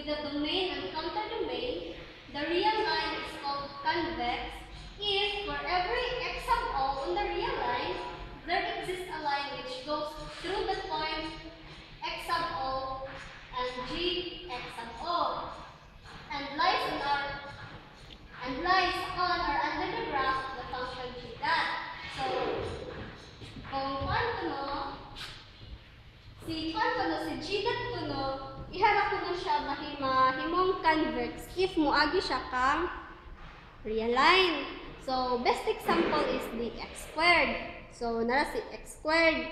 with the domain and counter-domain, the real line is called convex if for every x sub O on the real line, there exists a line which goes through the point x sub O and g x sub O and lies on or under the graph of the function g dot. So, kung si g dot kuno, iharap ko na siya mahimong convex if muagi siya kang real line. So, best example is the x squared. So, nara si x squared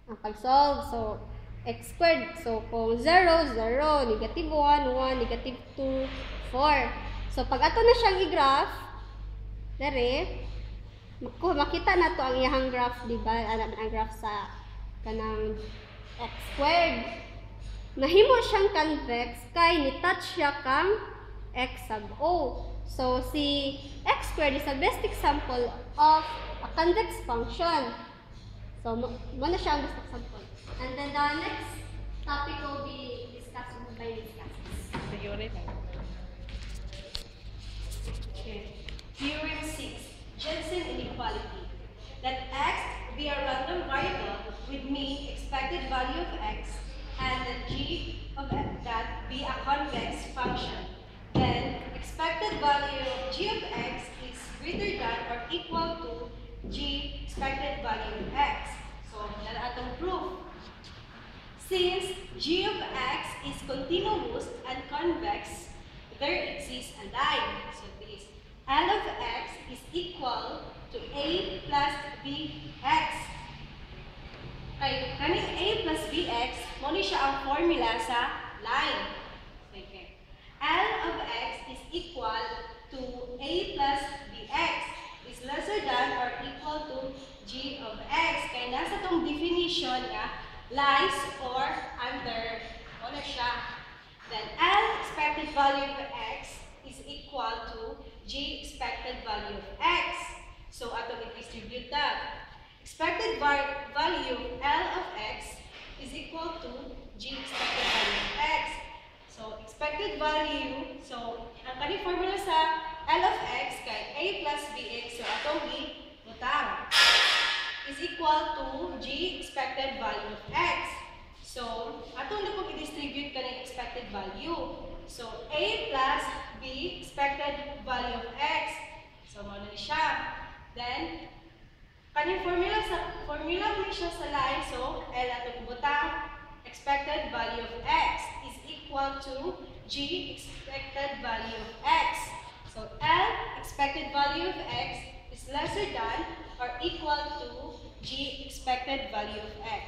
ang pag-solve. So, x squared. So, kung 0, 0, negative 1, 1, negative 2, 4. So, pag ato na siyang i-graph, dere, makita na to ang iyang graph, di ba? Ang graph sa kanang x squared. Nahimo siyang convex kay ni-touch siya kang x sub O. So, si x squared is a best example of a convex function. So, muna siya ang best example. And then the next topic will be discussed by Ms. Cassis. Okay. Theorem 6, Jensen inequality. Let x be a random variable with mean expected value of x and let g of that be a convex function. Then, expected value of g of x is greater than or equal to g expected value of x. So, yan atong proof. Since g of x is continuous and convex, there exists a line. So, this L of x is equal to a plus bx. Kay kaning a plus bx, mo ni siya ang formula sa line. Okay. L of x is equal to a plus bx is lesser than or equal to g of x. Kaya nasa tong definition nga, lies or under, mo na siya. Then L expected value of x is equal to g expected value of x. So, ato i-distribute that. Expected value of L of x is equal to g expected value of x. So, expected value, so, ang kani formula sa L of x kay a plus bx, so atong i-butang, is equal to g expected value of x. So, atong na kung i-distribute ka ng expected value. So, a plus b expected value of x. So, mo na siya. Then, kanyang formula mo siya sa line. So, L atong ibutang, expected value of x is equal to g expected value of x. So, L expected value of x is lesser than or equal to g expected value of x.